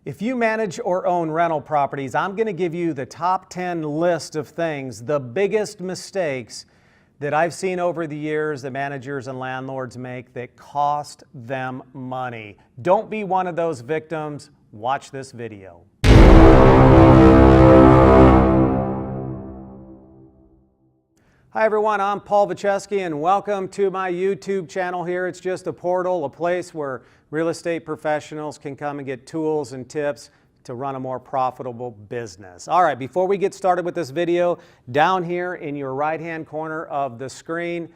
If you manage or own rental properties, I'm going to give you the top 10 list of things, the biggest mistakes that I've seen over the years that managers and landlords make that cost them money. Don't be one of those victims. Watch this video. Hi everyone, I'm Paul Vojchehoske and welcome to my YouTube channel here. It's just a portal, a place where real estate professionals can come and get tools and tips to run a more profitable business. All right, before we get started with this video, down here in your right-hand corner of the screen,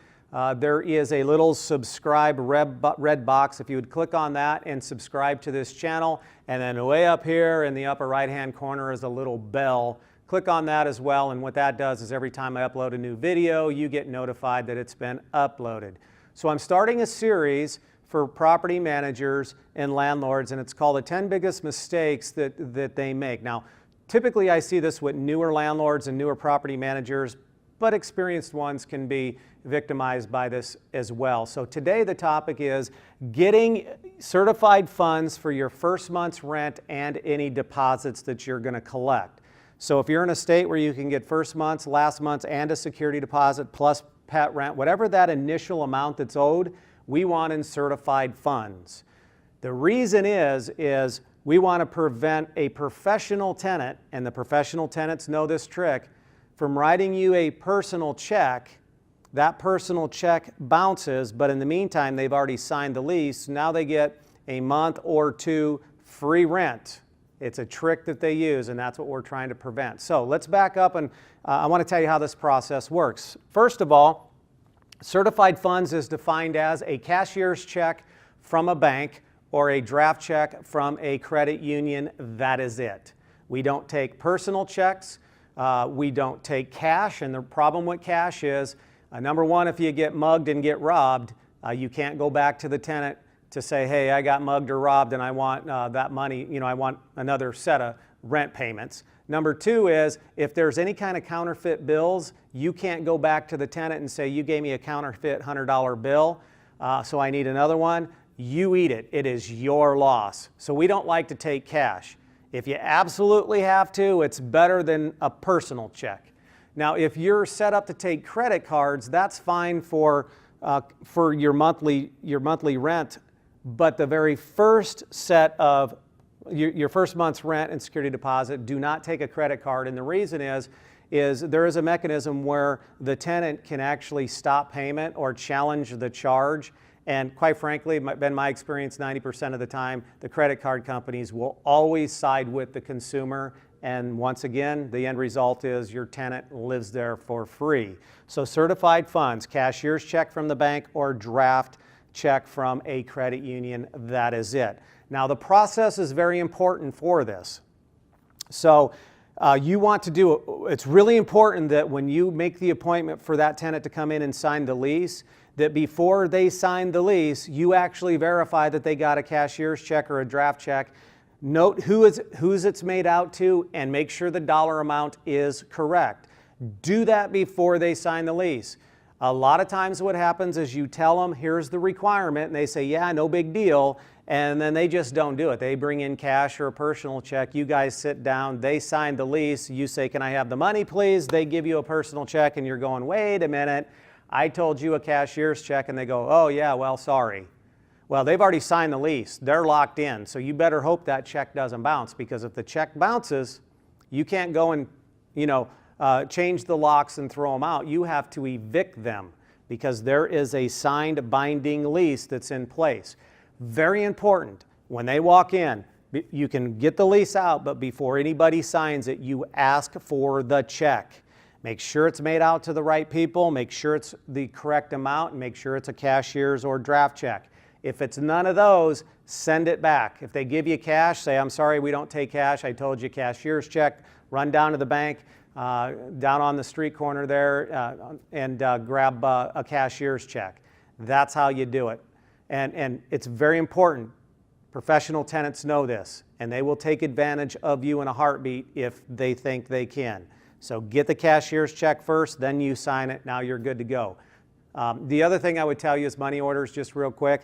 there is a little subscribe red box. If you would click on that and subscribe to this channel, and then way up here in the upper right-hand corner is a little bell. Click on that as well, and what that does is every time I upload a new video, you get notified that it's been uploaded. So I'm starting a series for property managers and landlords, and it's called the 10 biggest mistakes that they make. Now, typically I see this with newer landlords and newer property managers, but experienced ones can be victimized by this as well. So today the topic is getting certified funds for your first month's rent and any deposits that you're going to collect. So if you're in a state where you can get first month's, last month's, and a security deposit plus pet rent, whatever that initial amount that's owed, we want in certified funds. The reason is we want to prevent a professional tenant, and the professional tenants know this trick, from writing you a personal check. That personal check bounces, but in the meantime, they've already signed the lease. Now they get a month or two free rent. It's a trick that they use, and that's what we're trying to prevent. So let's back up, and I want to tell you how this process works. First of all, certified funds is defined as a cashier's check from a bank or a draft check from a credit union. That is it. We don't take personal checks. We don't take cash, and the problem with cash is, number one, if you get mugged and get robbed, you can't go back to the tenant to say, hey, I got mugged or robbed and I want that money, I want another set of rent payments. Number two is, if there's any kind of counterfeit bills, you can't go back to the tenant and say, you gave me a counterfeit $100 bill, so I need another one. You eat it. It is your loss. So we don't like to take cash. If you absolutely have to, it's better than a personal check. Now, if you're set up to take credit cards, that's fine for your monthly rent. But the very first set of your first month's rent and security deposit, do not take a credit card. And the reason is there is a mechanism where the tenant can actually stop payment or challenge the charge. And quite frankly, been my experience 90% of the time, the credit card companies will always side with the consumer. And once again, the end result is your tenant lives there for free. So certified funds, cashier's check from the bank or draft check from a credit union, that is it. Now the process is very important for this. So you want to do, it's really important that when you make the appointment for that tenant to come in and sign the lease, that before they sign the lease, you actually verify that they got a cashier's check or a draft check. Note whose it's made out to and make sure the dollar amount is correct. Do that before they sign the lease. A lot of times what happens is you tell them, here's the requirement, and they say, yeah, no big deal, and then they just don't do it. They bring in cash or a personal check. You guys sit down, they sign the lease, you say, can I have the money, please? They give you a personal check, and you're going, wait a minute, I told you a cashier's check, and they go, oh yeah, well, sorry. Well, they've already signed the lease. They're locked in, so you better hope that check doesn't bounce, because if the check bounces, you can't go and, change the locks and throw them out. You have to evict them because there is a signed binding lease that's in place. Very important. When they walk in, you can get the lease out, but before anybody signs it, you ask for the check. Make sure it's made out to the right people, make sure it's the correct amount, and make sure it's a cashier's or draft check. If it's none of those, send it back. If they give you cash, say, I'm sorry, we don't take cash. I told you cashier's check. Run down to the bank, down on the street corner there, and grab a cashier's check. That's how you do it. And it's very important. Professional tenants know this, and they will take advantage of you in a heartbeat if they think they can. So get the cashier's check first, then you sign it. Now you're good to go. The other thing I would tell you is money orders, just real quick.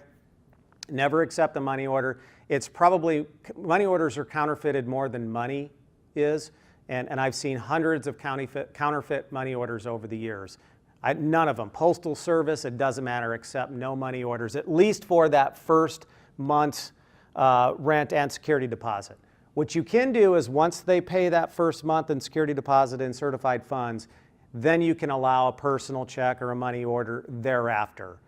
Never accept a money order. Money orders are counterfeited more than money is, and I've seen hundreds of counterfeit money orders over the years. None of them. Postal Service, it doesn't matter, accept no money orders, at least for that first month's rent and security deposit. What you can do is once they pay that first month in security deposit and certified funds, then you can allow a personal check or a money order thereafter.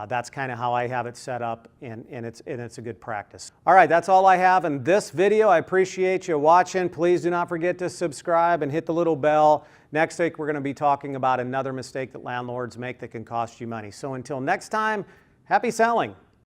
That's kind of how I have it set up, and it's a good practice. All right, that's all I have in this video. I appreciate you watching. Please do not forget to subscribe and hit the little bell. Next week, we're going to be talking about another mistake that landlords make that can cost you money. So until next time, happy selling.